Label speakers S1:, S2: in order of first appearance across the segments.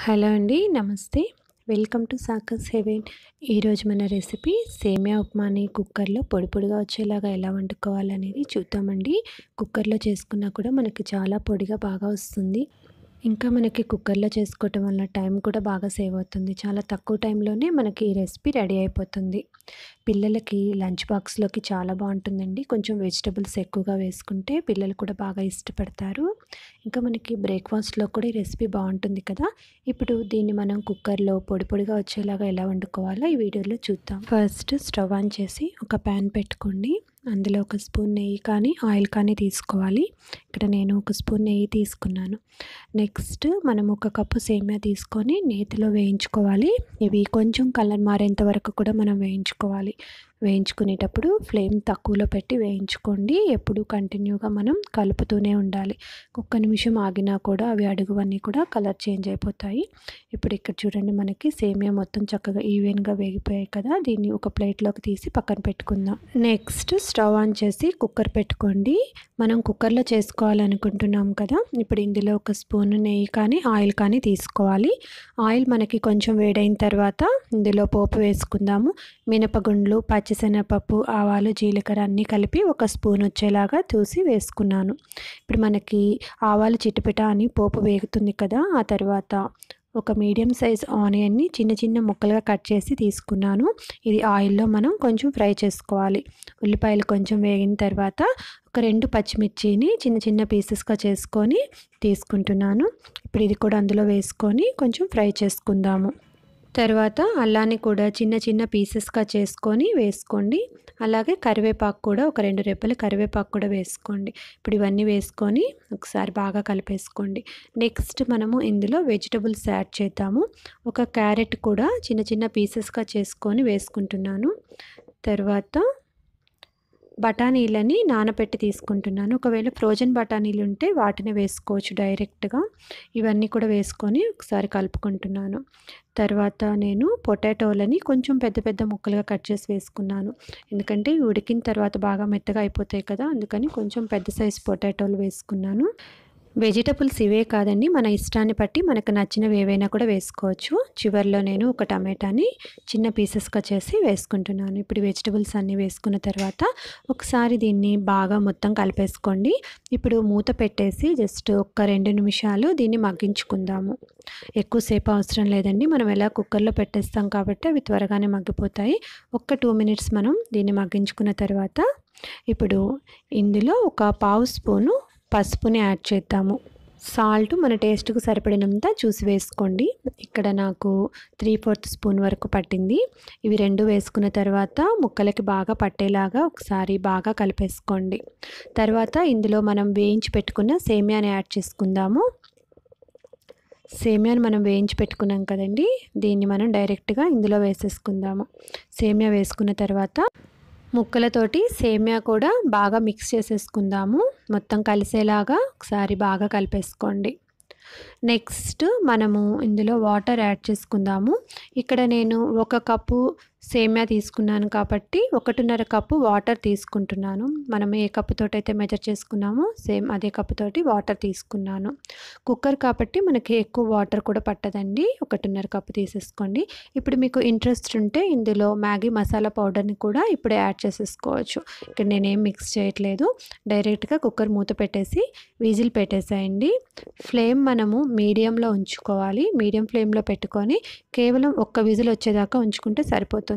S1: Hello అండి, నమస్తే. Welcome to Sakers Heaven. ఈరోజు మన రెసిపీ సేమియా ఉప్మాని కుక్కర్లో పొడి పొడిగా వచ్చేలాగా ఎలా వండుకోవాలనేది చూద్దామండి. కుక్కర్లో చేసుకున్నా కూడా మనకి చాలా పొడిగా బాగా వస్తుంది. ఇంకా మనకి కుక్కర్లో చేసుకోవటం వల్ల టైం కూడా బాగా సేవ్ అవుతుంది. చాలా తక్కువ టైంలోనే మనకి ఈ రెసిపీ రెడీ అయిపోతుంది. పిల్లలకి లంచ్ బాక్స్లోకి చాలా బాగుంటుందండి. కొంచెం వెజిటబుల్స్ ఎక్కువగా వేసుకుంటే పిల్లలు కూడా బాగా ఇష్టపడతారు. ఇంకా మనకి బ్రేక్ఫాస్ట్లో కూడా ఈ రెసిపీ బాగుంటుంది కదా. ఇప్పుడు దీన్ని మనం కుక్కర్లో పొడి పొడిగా వచ్చేలాగా ఎలా వండుకోవాలో ఈ వీడియోలో చూద్దాం. ఫస్ట్ స్టవ్ ఆన్ చేసి ఒక ప్యాన్ పెట్టుకోండి. అందులో ఒక స్పూన్ నెయ్యి కానీ ఆయిల్ కానీ తీసుకోవాలి. ఇక్కడ నేను ఒక స్పూన్ నెయ్యి తీసుకున్నాను. నెక్స్ట్ మనం ఒక కప్పు సేమియా తీసుకొని నేతిలో వేయించుకోవాలి. ఇవి కొంచెం కలర్ మారేంత వరకు కూడా మనం వేయించుకోవాలి. వేయించుకునేటప్పుడు ఫ్లేమ్ తక్కువలో పెట్టి వేయించుకోండి. ఎప్పుడు కంటిన్యూగా మనం కలుపుతూనే ఉండాలి. ఒక్క నిమిషం ఆగినా కూడా అవి అడుగువన్నీ కూడా కలర్ చేంజ్ అయిపోతాయి. ఇప్పుడు ఇక్కడ చూడండి, మనకి సేమియా మొత్తం చక్కగా ఈవెన్గా వేగిపోయాయి కదా. దీన్ని ఒక ప్లేట్లోకి తీసి పక్కన పెట్టుకుందాం. నెక్స్ట్ స్టవ్ ఆన్ చేసి కుక్కర్ పెట్టుకోండి. మనం కుక్కర్లో చేసుకోవాలనుకుంటున్నాం కదా. ఇప్పుడు ఇందులో ఒక స్పూన్ నెయ్యి కానీ ఆయిల్ కానీ తీసుకోవాలి. ఆయిల్ మనకి కొంచెం వేడైన తర్వాత ఇందులో పోపు వేసుకుందాము. మినపగుండ్లు, పచ్చిశనగపప్పు, ఆవాలు, జీలకర్ర అన్నీ కలిపి ఒక స్పూన్ వచ్చేలాగా చూసి వేసుకున్నాను. ఇప్పుడు మనకి ఆవాలు చిటపిట అని పోపు వేగుతుంది కదా. ఆ తర్వాత ఒక మీడియం సైజ్ ఆనియన్ని చిన్న చిన్న ముక్కలుగా కట్ చేసి తీసుకున్నాను. ఇది ఆయిల్లో మనం కొంచెం ఫ్రై చేసుకోవాలి. ఉల్లిపాయలు కొంచెం వేగిన తర్వాత ఒక 2 పచ్చిమిర్చిని చిన్న చిన్న పీసెస్గా చేసుకొని తీసుకుంటున్నాను. ఇప్పుడు ఇది కూడా అందులో వేసుకొని కొంచెం ఫ్రై చేసుకుందాము. తర్వాత అల్లాన్ని కూడా చిన్న చిన్న పీసెస్గా చేసుకొని వేసుకోండి. అలాగే కరివేపాకు కూడా ఒక 2 రెబ్బలు కరివేపాకు కూడా వేసుకోండి. ఇప్పుడు ఇవన్నీ వేసుకొని ఒకసారి బాగా కలిపేసుకోండి. నెక్స్ట్ మనము ఇందులో వెజిటబుల్స్ యాడ్ చేద్దాము. ఒక క్యారెట్ కూడా చిన్న చిన్న పీసెస్గా చేసుకొని వేసుకుంటున్నాను. తర్వాత బఠానీలని నానబెట్టి తీసుకుంటున్నాను. ఒకవేళ ఫ్రోజన్ బఠానీలు ఉంటే వాటిని వేసుకోవచ్చు డైరెక్ట్గా. ఇవన్నీ కూడా వేసుకొని ఒకసారి కలుపుకుంటున్నాను. తర్వాత నేను పొటాటోలని కొంచెం పెద్ద పెద్ద ముక్కలుగా కట్ చేసి వేసుకున్నాను. ఎందుకంటే ఉడికిన తర్వాత బాగా మెత్తగా అయిపోతాయి కదా, అందుకని కొంచెం పెద్ద సైజు పొటాటోలు వేసుకున్నాను. వెజిటబుల్స్ ఇవే కాదండి, మన ఇష్టాన్ని బట్టి మనకు నచ్చినవి ఏవైనా కూడా వేసుకోవచ్చు. చివరిలో నేను ఒక టమాటాని చిన్న పీసెస్గా చేసి వేసుకుంటున్నాను. ఇప్పుడు వెజిటబుల్స్ అన్నీ వేసుకున్న తర్వాత ఒకసారి దీన్ని బాగా మొత్తం కలిపేసుకోండి. ఇప్పుడు మూత పెట్టేసి జస్ట్ ఒక 2 నిమిషాలు దీన్ని మగ్గించుకుందాము. ఎక్కువసేపు అవసరం లేదండి, మనం ఎలా కుక్కర్లో పెట్టేస్తాం కాబట్టి అవి త్వరగానే మగ్గిపోతాయి. ఒక 2 మినిట్స్ మనం దీన్ని మగ్గించుకున్న తర్వాత ఇప్పుడు ఇందులో ఒక పావు స్పూను పసుపుని యాడ్ చేద్దాము. సాల్ట్ మన టేస్ట్కు సరిపడినంత చూసి వేసుకోండి. ఇక్కడ నాకు 3/4 స్పూన్ వరకు పట్టింది. ఇవి 2 వేసుకున్న తర్వాత ముక్కలకి బాగా పట్టేలాగా ఒకసారి బాగా కలిపేసుకోండి. తర్వాత ఇందులో మనం వేయించి పెట్టుకున్న సేమియాని యాడ్ చేసుకుందాము. సేమియాని మనం వేయించి పెట్టుకున్నాం కదండి, దీన్ని మనం డైరెక్ట్గా ఇందులో వేసేసుకుందాము. సేమియా వేసుకున్న తర్వాత ముక్కలతోటి సేమియా కూడా బాగా మిక్స్ చేసేసుకుందాము. మొత్తం కలిసేలాగా ఒకసారి బాగా కలిపేసుకోండి. నెక్స్ట్ మనము ఇందులో వాటర్ యాడ్ చేసుకుందాము. ఇక్కడ నేను 1 కప్పు సేమియా తీసుకున్నాను కాబట్టి 1.5 కప్పు వాటర్ తీసుకుంటున్నాను. మనం ఏ కప్పుతోటి అయితే మెజర్ చేసుకున్నామో సేమ్ అదే కప్పుతోటి వాటర్ తీసుకున్నాను. కుక్కర్ కాబట్టి మనకి ఎక్కువ వాటర్ కూడా పట్టదండి. 1.5 కప్పు తీసేసుకోండి. ఇప్పుడు మీకు ఇంట్రెస్ట్ ఉంటే ఇందులో మ్యాగీ మసాలా పౌడర్ని కూడా ఇప్పుడే యాడ్ చేసేసుకోవచ్చు. ఇక్కడ నేనేం మిక్స్ చేయట్లేదు, డైరెక్ట్గా కుక్కర్ మూత పెట్టేసి విజిల్ పెట్టేసేయండి. ఫ్లేమ్ మనము మీడియంలో ఉంచుకోవాలి. మీడియం ఫ్లేమ్లో పెట్టుకొని కేవలం 1 విజిల్ వచ్చేదాకా ఉంచుకుంటే సరిపోతుంది.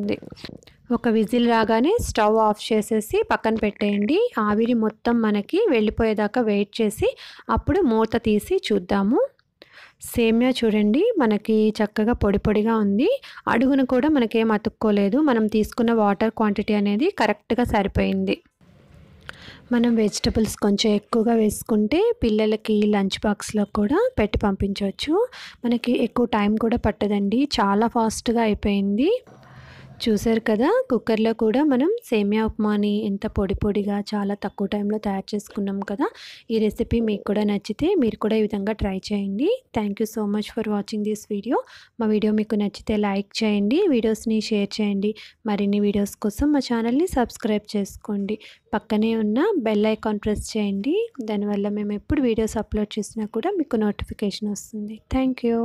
S1: 1 విజిల్ రాగానే స్టవ్ ఆఫ్ చేసేసి పక్కన పెట్టేయండి. ఆవిరి మొత్తం మనకి వెళ్ళిపోయేదాకా వెయిట్ చేసి అప్పుడు మూత తీసి చూద్దాము. సేమియా చూడండి, మనకి చక్కగా పొడి పొడిగా ఉంది. అడుగున కూడా మనకేం అతుక్కోలేదు. మనం తీసుకున్న వాటర్ క్వాంటిటీ అనేది కరెక్ట్గా సరిపోయింది. మనం వెజిటబుల్స్ కొంచెం ఎక్కువగా వేసుకుంటే పిల్లలకి లంచ్ బాక్స్లో కూడా పెట్టి పంపించవచ్చు. మనకి ఎక్కువ టైం కూడా పట్టదండి, చాలా ఫాస్ట్గా అయిపోయింది. చూసారు కదా, కుక్కర్లో కూడా మనం సేమియా ఉప్మాని ఎంత పొడి పొడిగా చాలా తక్కువ టైంలో తయారు చేసుకున్నాం కదా. ఈ రెసిపీ మీకు కూడా నచ్చితే మీరు కూడా ఈ విధంగా ట్రై చేయండి. Thank you so much for watching this video. మా వీడియో మీకు నచ్చితే లైక్ చేయండి, వీడియోస్ని షేర్ చేయండి. మరిన్ని వీడియోస్ కోసం మా ఛానల్ని సబ్స్క్రైబ్ చేసుకోండి. పక్కనే ఉన్న బెల్ ఐకాన్ ప్రెస్ చేయండి. దానివల్ల మేము ఎప్పుడు వీడియోస్ అప్లోడ్ చేసినా కూడా మీకు నోటిఫికేషన్ వస్తుంది. Thank you.